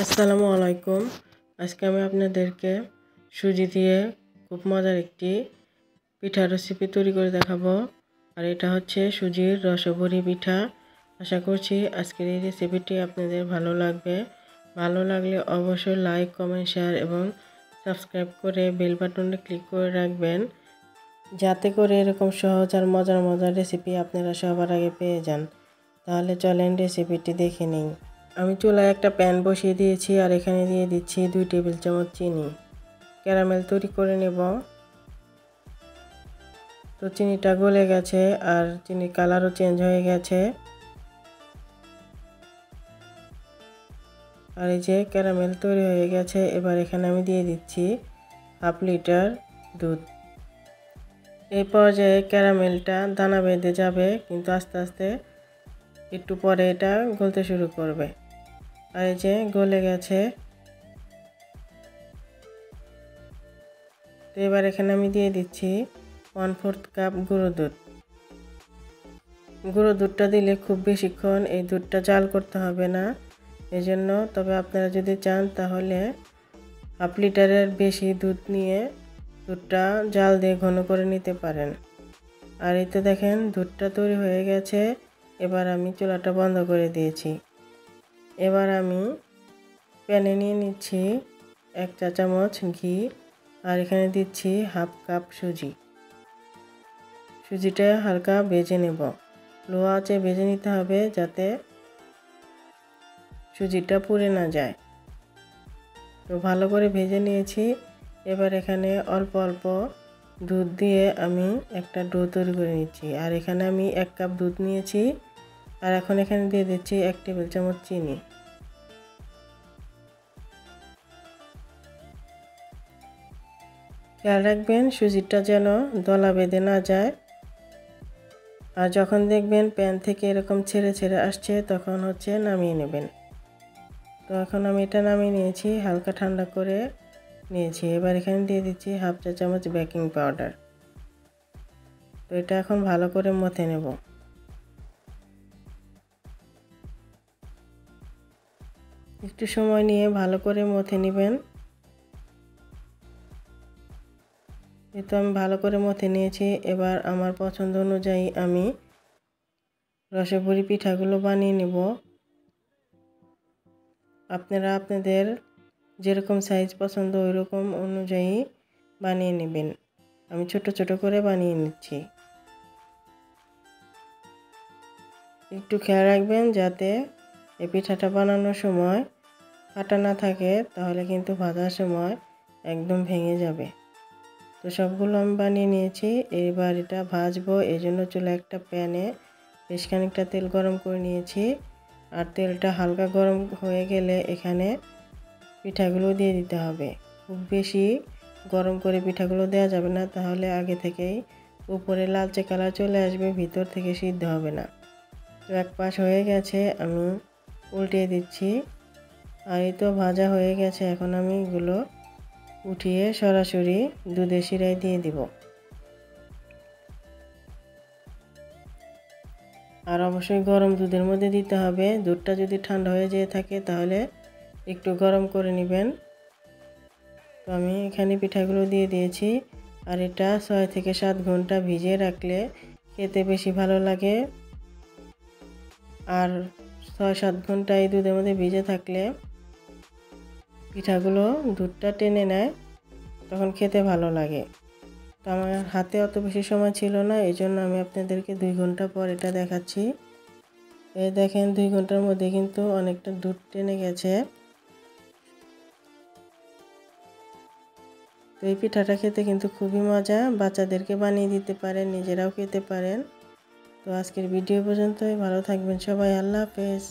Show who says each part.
Speaker 1: আসসালামু আলাইকুম। আজকে আমি আপনাদেরকে সুজি দিয়ে খুব মজার একটি পিঠার রেসিপি তৈরি করে দেখাবো। আর এটা হচ্ছে সুজির রসবড়ি পিঠা। আশা করছি আজকের এই রেসিপিটি আপনাদের ভালো লাগবে। ভালো লাগলে অবশ্যই লাইক, কমেন্ট, শেয়ার এবং সাবস্ক্রাইব করে বেল বাটনে ক্লিক করে রাখবেন, যাতে করে এরকম সহজ আর মজার রেসিপি আপনারা সবার আগে পেয়ে যান। তাহলে চলেন রেসিপিটি দেখে নিই। আমি চুলায় একটা প্যান বসিয়ে দিয়েছি আর এখানে দিয়ে দিচ্ছি 2 টেবিল চামচ চিনি। ক্যারামেল তৈরি করে নেব। তো চিনিটা গলে গেছে আর চিনির কালারও চেঞ্জ হয়ে গেছে। আর এই যে ক্যারামেল তৈরি হয়ে গেছে। এবার এখানে আমি দিয়ে দিচ্ছি 1/2 লিটার দুধ। এই পর্যায়ে ক্যারামেলটা দানা বেঁধে যাবে, কিন্তু আস্তে আস্তে একটু পরে এটা গলতে শুরু করবে। আর এই যে গলে গেছে। তো এবার এখানে আমি দিয়ে দিচ্ছি 1/4 কাপ গুঁড়ো দুধ। গুঁড়ো দুধটা দিলে খুব বেশিক্ষণ এই দুধটা জাল করতে হবে না, এজন্য। তবে আপনারা যদি চান তাহলে 1/2 লিটারের বেশি দুধ নিয়ে দুধটা জাল দিয়ে ঘন করে নিতে পারেন। আর এই তো দেখেন দুধটা তৈরি হয়ে গেছে। এবার আমি চুলাটা বন্ধ করে দিয়েছি। এবার আমি প্যানে নিয়ে নিচ্ছি 1 চা চামচ ঘি আর এখানে দিচ্ছি 1/2 কাপ সুজি। সুজিটা হালকা ভেজে নেব। লো আঁচে ভেজে নিতে হবে, যাতে সুজিটা পুড়ে না যায়। তো ভালো করে ভেজে নিয়েছি। এবার এখানে অল্প অল্প দুধ দিয়ে আমি একটা ডো তৈরি করে নিচ্ছি। আর এখানে আমি 1 কাপ দুধ নিয়েছি। আর এখন এখানে দিয়ে দিচ্ছি 1 টেবিল চামচ চিনি। খেয়াল রাখবেন সুজিটা যেন দলা বেঁধে না যায়। আর যখন দেখবেন প্যান থেকে এরকম ছেড়ে ছেড়ে আসছে, তখন হচ্ছে নামিয়ে নেবেন। তো এখন আমি এটা নামিয়ে নিয়েছি, হালকা ঠান্ডা করে নিয়েছি। এবার এখানে দিয়ে দিচ্ছি 1/2 চা চামচ বেকিং পাউডার। তো এটা এখন ভালো করে মথে নেব। একটু সময় নিয়ে ভালো করে মথে নেবেন। এই তো আমি ভালো করে মথে নিয়েছি। এবার আমার পছন্দ অনুযায়ী আমি রসবড়ি পিঠাগুলো বানিয়ে নেব। আপনারা আপনাদের যেরকম সাইজ পছন্দ ওই রকম অনুযায়ী বানিয়ে নেবেন। আমি ছোট ছোট করে বানিয়ে নিচ্ছি। একটু খেয়াল রাখবেন যাতে এই পিঠাটা বানানোর সময় কাটা না থাকে, তাহলে কিন্তু ভাজার সময় একদম ভেঙে যাবে। তো সবগুলো আমি বানিয়ে নিয়েছি। এবার এটা ভাজবো, এই জন্য চুলায় একটা প্যানে বেশ খানিকটা তেল গরম করে নিয়েছি। আর তেলটা হালকা গরম হয়ে গেলে এখানে পিঠাগুলো দিয়ে দিতে হবে। খুব বেশি গরম করে পিঠাগুলো দেওয়া যাবে না, তাহলে আগে থেকেই উপরে লালচে কালার চলে আসবে, ভিতর থেকে সিদ্ধ হবে না। তো এক পাশ হয়ে গেছে, আমি উল্টিয়ে দিচ্ছি। আর এই তো ভাজা হয়ে গেছে। এখন আমি এগুলো উঠিয়ে সরাসরি দুধের শিরায় দিয়ে দিব। আর অবশ্যই গরম দুধের মধ্যে দিতে হবে। দুধটা যদি ঠান্ডা হয়ে যেয়ে থাকে তাহলে একটু গরম করে নেবেন। তো আমি এখানে পিঠাগুলো দিয়ে দিয়েছি। আর এটা 6 থেকে 7 ঘন্টা ভিজিয়ে রাখলে খেতে বেশি ভালো লাগে। আর 6-7 ঘন্টা এই দুধের মধ্যে ভিজে থাকলে পিঠাগুলো দুধটা টেনে নেয়, তখন খেতে ভালো লাগে। তো আমার হাতে অত বেশি সময় ছিল না, এই জন্য আমি আপনাদেরকে 2 ঘন্টা পর এটা দেখাচ্ছি। এই দেখেন 2 ঘন্টার মধ্যে কিন্তু অনেকটা দুধ টেনে গেছে। তো এই পিঠাটা খেতে কিন্তু খুবই মজা। বাচ্চাদেরকে বানিয়ে দিতে পারেন, নিজেরাও খেতে পারেন। তো আজকের ভিডিও পর্যন্তই। ভালো থাকবেন সবাই। আল্লাহ হাফেজ।